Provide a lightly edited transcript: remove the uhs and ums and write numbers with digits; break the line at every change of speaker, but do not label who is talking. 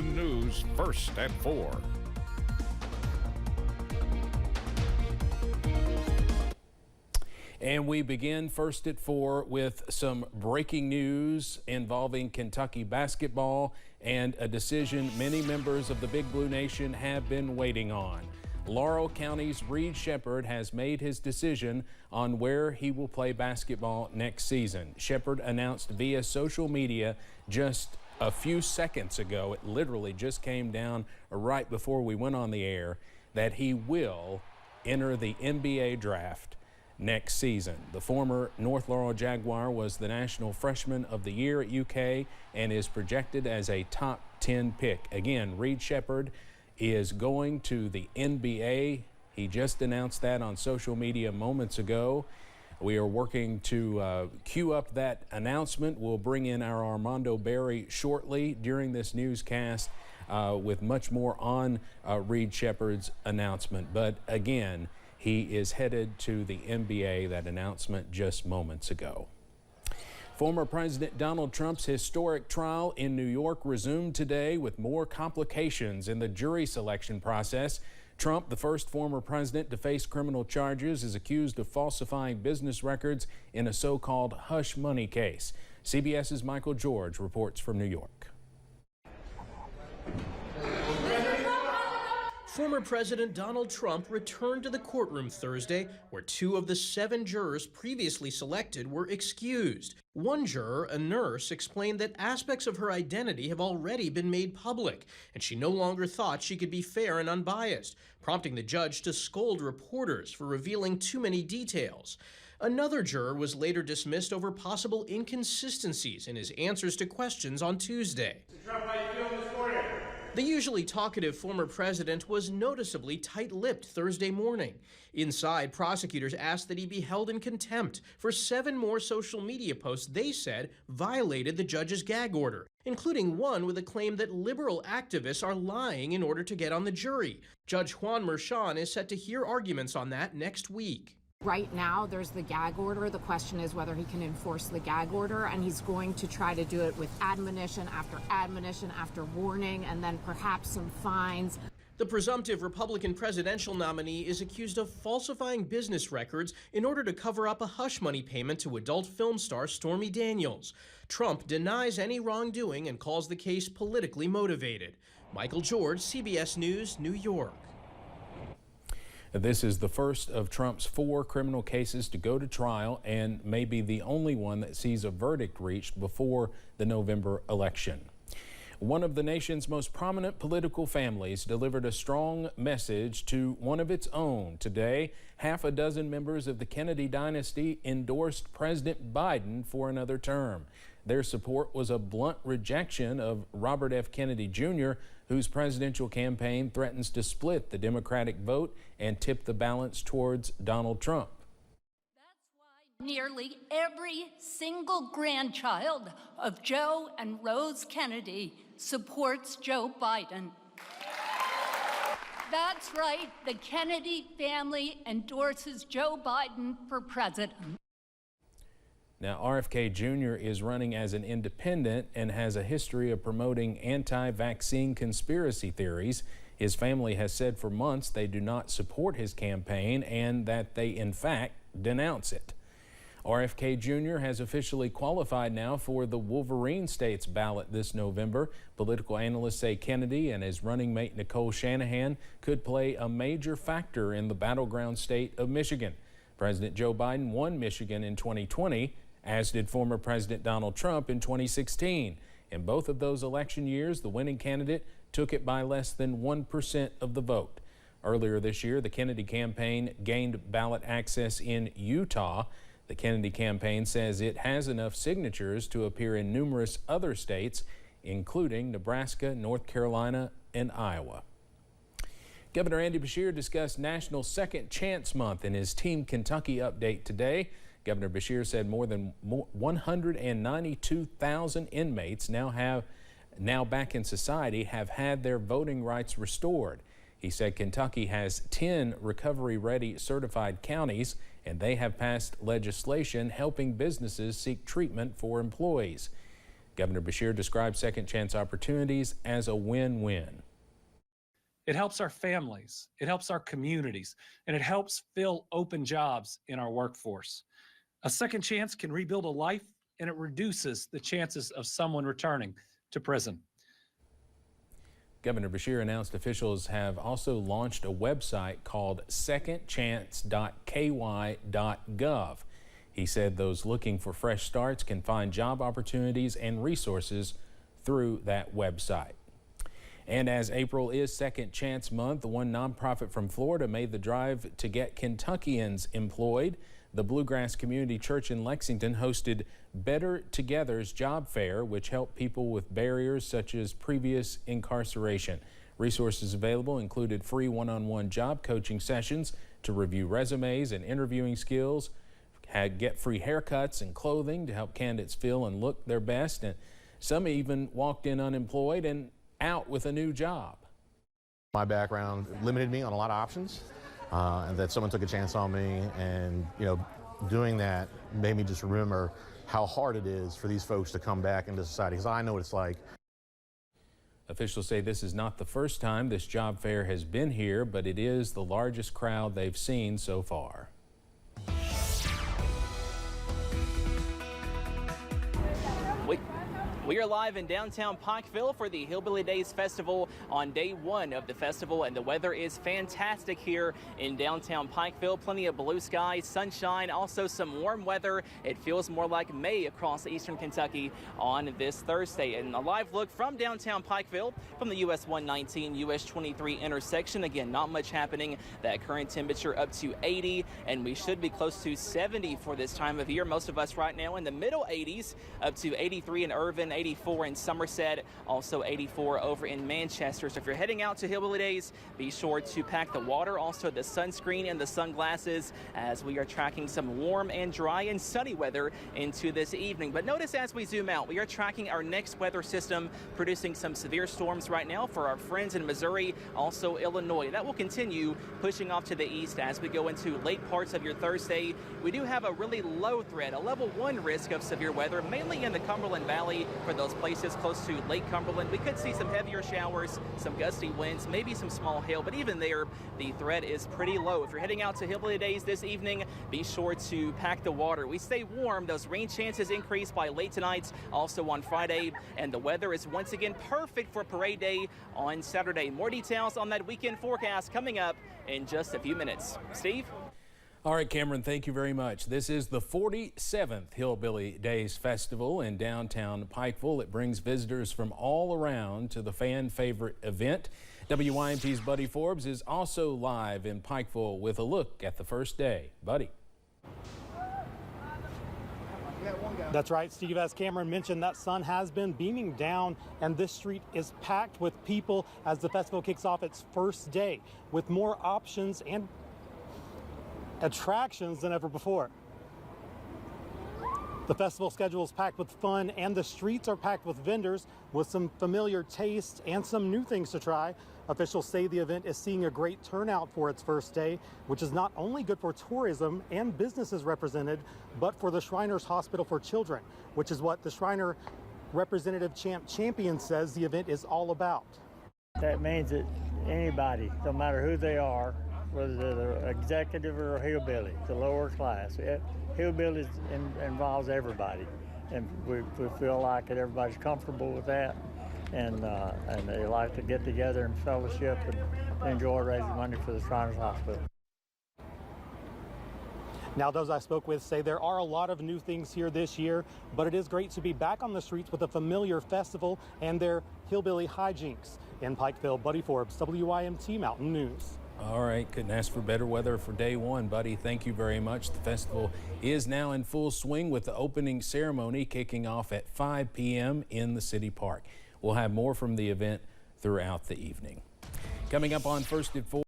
News first at 4.
And we begin first at 4 with some breaking news involving Kentucky basketball and a decision many members of the Big Blue Nation have been waiting on. Laurel County's Reed Shepherd has made his decision on where he will play basketball next season. Shepherd announced via social media just a few seconds ago, it literally just came down right before we went on the air, that he will enter the NBA draft next season. The former North Laurel Jaguar was the National Freshman of the Year at UK and is projected as a top 10 pick. Again, Reed Shepherd is going to the NBA. He just announced that on social media moments ago. We are working to queue up that announcement. We'll bring in our Armando Berry shortly during this newscast with much more on Reed Shepherd's announcement. But again, he is headed to the NBA, that announcement just moments ago. Former President Donald Trump's historic trial in New York resumed today with more complications in the jury selection process. Trump, the first former president to face criminal charges, is accused of falsifying business records in a so-called hush money case. CBS's Michael George reports from New York.
Former President Donald Trump returned to the courtroom Thursday, where 2 of the 7 jurors previously selected were excused. One juror, a nurse, explained that aspects of her identity have already been made public, and she no longer thought she could be fair and unbiased, prompting the judge to scold reporters for revealing too many details. Another juror was later dismissed over possible inconsistencies in his answers to questions on Tuesday. The usually talkative former president was noticeably tight-lipped Thursday morning. Inside, prosecutors asked that he be held in contempt for 7 more social media posts they said violated the judge's gag order, including one with a claim that liberal activists are lying in order to get on the jury. Judge Juan Merchan is set to hear arguments on that next week.
Right now, there's the gag order. The question is whether he can enforce the gag order, and he's going to try to do it with admonition after warning, and then perhaps some fines.
The presumptive Republican presidential nominee is accused of falsifying business records in order to cover up a hush money payment to adult film star Stormy Daniels. Trump denies any wrongdoing and calls the case politically motivated. Michael George, CBS News, New York.
This is the first of Trump's 4 criminal cases to go to trial and may be the only one that sees a verdict reached before the November election. One of the nation's most prominent political families delivered a strong message to one of its own. Today, half a dozen members of the Kennedy dynasty endorsed President Biden for another term. Their support was a blunt rejection of Robert F. Kennedy Jr., whose presidential campaign threatens to split the Democratic vote and tip the balance towards Donald Trump.
That's why nearly every single grandchild of Joe and Rose Kennedy supports Joe Biden. That's right, the Kennedy family endorses Joe Biden for president.
Now, RFK Jr. is running as an independent and has a history of promoting anti-vaccine conspiracy theories. His family has said for months they do not support his campaign and that they, in fact, denounce it. RFK Jr. has officially qualified now for the Wolverine States ballot this November. Political analysts say Kennedy and his running mate Nicole Shanahan could play a major factor in the battleground state of Michigan. President Joe Biden won Michigan in 2020. As did former President Donald Trump in 2016. In both of those election years, the winning candidate took it by less than 1% of the vote. Earlier this year, the Kennedy campaign gained ballot access in Utah. The Kennedy campaign says it has enough signatures to appear in numerous other states, including Nebraska, North Carolina, and Iowa. Governor Andy Beshear discussed National Second Chance Month in his Team Kentucky update today. Governor Beshear said more than 192,000 inmates now back in society have had their voting rights restored. He said Kentucky has 10 recovery-ready certified counties, and they have passed legislation helping businesses seek treatment for employees. Governor Beshear described second chance opportunities as a win-win.
It helps our families, it helps our communities, and it helps fill open jobs in our workforce. A second chance can rebuild a life, and it reduces the chances of someone returning to prison.
Governor Beshear announced officials have also launched a website called secondchance.ky.gov. He said those looking for fresh starts can find job opportunities and resources through that website. And as April is Second Chance Month, one nonprofit from Florida made the drive to get Kentuckians employed. The Bluegrass Community Church in Lexington hosted Better Together's job fair, which helped people with barriers such as previous incarceration. Resources available included free one-on-one job coaching sessions to review resumes and interviewing skills, get free haircuts and clothing to help candidates feel and look their best, and some even walked in unemployed and out with a new job.
My background limited me on a lot of options. And that someone took a chance on me, and doing that made me just remember how hard it is for these folks to come back into society, because I know what it's like.
Officials say this is not the first time this job fair has been here, but it is the largest crowd they've seen so far.
We are live in downtown Pikeville for the Hillbilly Days Festival on day one of the festival, and the weather is fantastic here in downtown Pikeville. Plenty of blue skies, sunshine, also some warm weather. It feels more like May across eastern Kentucky on this Thursday. And a live look from downtown Pikeville from the US 119, US 23 intersection. Again, not much happening. That current temperature up to 80, and we should be close to 70 for this time of year. Most of us right now in the middle 80s, up to 83 in Irvin, 84 in Somerset, also 84 over in Manchester. So if you're heading out to Hillbilly Days, be sure to pack the water, also the sunscreen and the sunglasses, as we are tracking some warm and dry and sunny weather into this evening. But notice as we zoom out, we are tracking our next weather system, producing some severe storms right now for our friends in Missouri, also Illinois. That will continue pushing off to the east as we go into late parts of your Thursday. We do have a really low threat, a level 1 risk of severe weather, mainly in the Cumberland Valley. For those places close to Lake Cumberland, we could see some heavier showers, some gusty winds, maybe some small hail, but even there, the threat is pretty low. If you're heading out to Hillbilly Days this evening, be sure to pack the water. We stay warm. Those rain chances increase by late tonight, also on Friday, and the weather is once again perfect for Parade Day on Saturday. More details on that weekend forecast coming up in just a few minutes. Steve?
All right, Cameron, thank you very much. This is the 47th Hillbilly Days Festival in downtown Pikeville. It brings visitors from all around to the fan favorite event. WYMT's Buddy Forbes is also live in Pikeville with a look at the first day. Buddy.
That's right, Steve. As Cameron mentioned, that sun has been beaming down, and this street is packed with people as the festival kicks off its first day with more options and attractions than ever before. The festival schedule is packed with fun, and the streets are packed with vendors with some familiar tastes and some new things to try. Officials say the event is seeing a great turnout for its first day, which is not only good for tourism and businesses represented, but for the Shriners Hospital for Children, which is what the Shriner Representative Champion says the event is all about.
That means that anybody, no matter who they are, whether they're executive or a hillbilly, the lower class. Hillbillies involves everybody, and we feel like that everybody's comfortable with that, and they like to get together and fellowship and enjoy raising money for the Shriners Hospital.
Now, those I spoke with say there are a lot of new things here this year, but it is great to be back on the streets with a familiar festival and their hillbilly hijinks. In Pikeville, Buddy Forbes, WYMT Mountain News.
All right, couldn't ask for better weather for day one, Buddy. Thank you very much. The festival is now in full swing with the opening ceremony kicking off at 5 p.m. in the city park. We'll have more from the event throughout the evening. Coming up on First at 4.